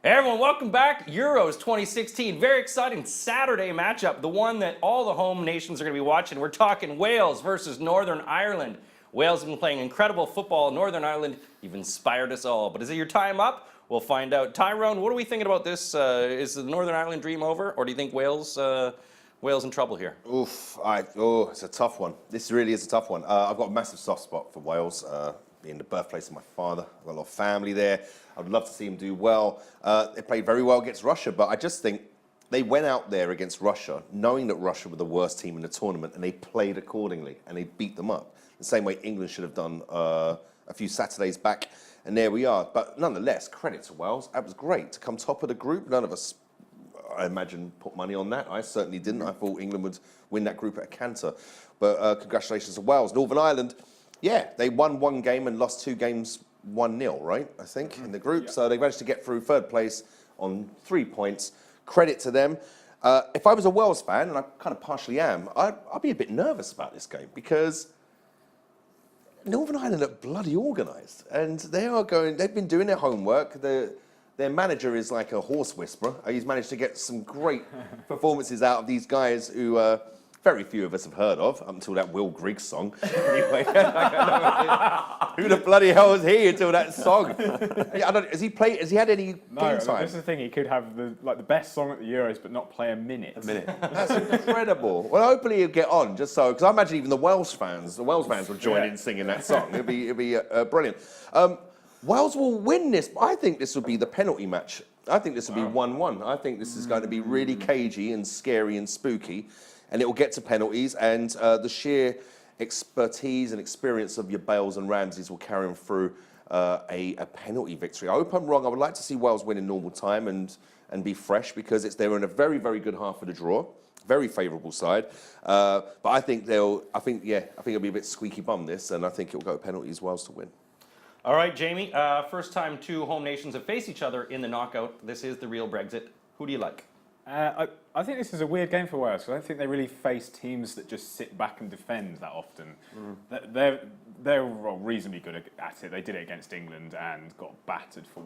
Hey everyone, welcome back. Euros 2016, very exciting Saturday matchup, the one that all the home nations are going to be watching. We're talking Wales versus Northern Ireland. Wales have been playing incredible football. Northern Ireland, you've inspired us all. But is it your time up? We'll find out. Tyrone, what are we thinking about this? Is the Northern Ireland dream over, or do you think Wales in trouble here? It's a tough one. This really is a tough one. I've got a massive soft spot for Wales, being the birthplace of my father. I've got a lot of family there. I'd love to see them do well. They played very well against Russia, but I just think they went out there against Russia knowing that Russia were the worst team in the tournament, and they played accordingly, and they beat them up. The same way England should have done a few Saturdays back, and there we are. But nonetheless, credit to Wales. That was great to come top of the group. None of us, I imagine, put money on that. I certainly didn't. I thought England would win that group at a canter. But congratulations to Wales. Northern Ireland, yeah, they won one game and lost 2 games 1-0, right, I think, in the group. Yeah. So they managed to get through third place on 3 points. Credit to them. If I was a Wales fan, and I kind of partially am, I'd be a bit nervous about this game because Northern Ireland are bloody organised, and they've been doing their homework. Their manager is like a horse whisperer. He's managed to get some great performances out of these guys who very few of us have heard of, up until that Will Griggs song. Anyway, who the bloody hell is he until that song? Has he had any game time? This is the thing. He could have the best song at the Euros, but not play a minute. That's incredible. Well, hopefully he'll get on, just so, because I imagine even the Welsh fans will join in singing that song. It'd be brilliant. Wales will win this. I think this will be the penalty match. I think this will be 1-1. I think this is going to be really cagey and scary and spooky, and it will get to penalties, and the sheer expertise and experience of your Bales and Ramseys will carry them through a penalty victory. I hope I'm wrong. I would like to see Wales win in normal time and be fresh, because they're in a very, very good half of the draw, very favourable side. But I think it'll be a bit squeaky bum this, and I think it'll go penalties, Wales to win. All right, Jamie, first time 2 home nations have faced each other in the knockout. This is the real Brexit. Who do you like? I think this is a weird game for Wales, because I don't think they really face teams that just sit back and defend that often. They're reasonably good at it. They did it against England and got battered for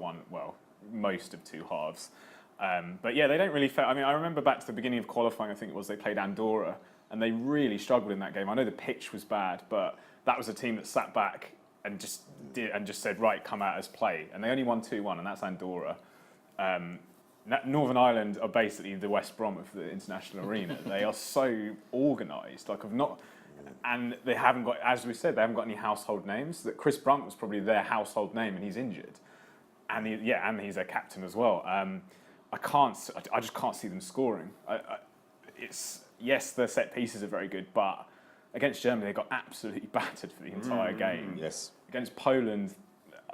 most of 2 halves. But yeah, they don't really. I mean, I remember back to the beginning of qualifying. I think it was they played Andorra, and they really struggled in that game. I know the pitch was bad, but that was a team that sat back and just said, right, come out as play, and they only won 2-1, and that's Andorra. Northern Ireland are basically the West Brom of the international arena. They are so organised, and they haven't got, as we said, they haven't got any household names. That Chris Brunt was probably their household name, and he's injured, and he's a captain as well. I just can't see them scoring. Yes, the set pieces are very good, but against Germany they got absolutely battered for the entire game. Yes. Against Poland,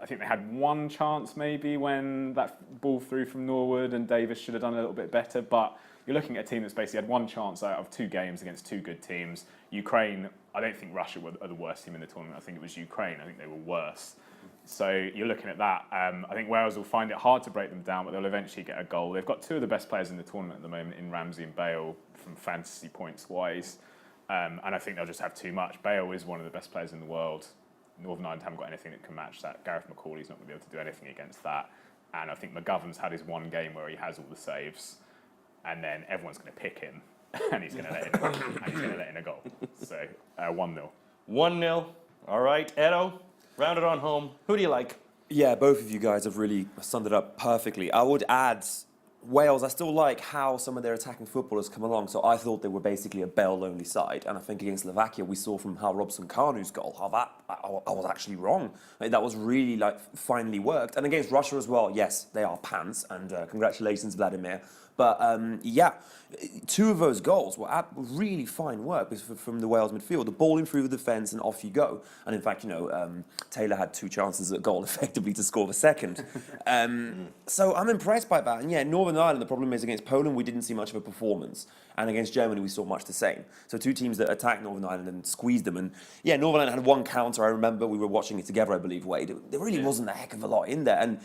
I think they had one chance maybe when that ball through from Norwood, and Davis should have done a little bit better. But you're looking at a team that's basically had one chance out of 2 games against 2 good teams. Ukraine, I don't think Russia are the worst team in the tournament. I think it was Ukraine. I think they were worse. So you're looking at that. I think Wales will find it hard to break them down, but they'll eventually get a goal. They've got 2 of the best players in the tournament at the moment in Ramsey and Bale from fantasy points wise. And I think they'll just have too much. Bale is one of the best players in the world. Northern Ireland haven't got anything that can match that. Gareth McCauley's not going to be able to do anything against that. And I think McGovern's had his one game where he has all the saves, and then everyone's going to pick him, and he's going to let in a goal. So 1-0. 1-0. All right, Edo, round it on home. Who do you like? Yeah, both of you guys have really summed it up perfectly. I would add Wales, I still like how some of their attacking footballers come along. So I thought they were basically a Bale-only side. And I think against Slovakia, we saw from Hal Robson-Kanu's goal how I was actually wrong. That was really finely worked. And against Russia as well, yes, they are pants. And congratulations, Vladimir. But yeah, 2 of those goals were really fine work from the Wales midfield. The ball in through the defence and off you go. And in fact, Taylor had 2 chances at goal effectively to score the second. So I'm impressed by that. And yeah, Northern Ireland, the problem is against Poland, we didn't see much of a performance. And against Germany, we saw much the same. So 2 teams that attacked Northern Ireland and squeezed them. And yeah, Northern Ireland had 1 counter. I remember we were watching it together, I believe, Wade. There really wasn't a heck of a lot in there. And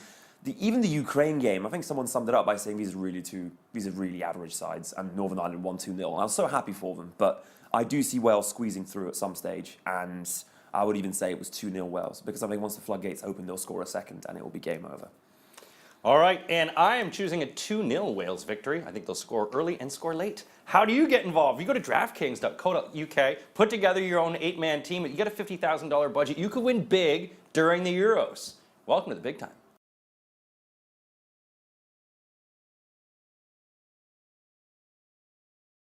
even the Ukraine game, I think someone summed it up by saying these are really average sides, and Northern Ireland won 2-0. I was so happy for them, but I do see Wales squeezing through at some stage, and I would even say it was 2-0 Wales, because I think once the floodgates open, they'll score a second, and it will be game over. All right, and I am choosing a 2-0 Wales victory. I think they'll score early and score late. How do you get involved? You go to draftkings.co.uk, put together your own 8-man team. You get a $50,000 budget. You could win big during the Euros. Welcome to the big time.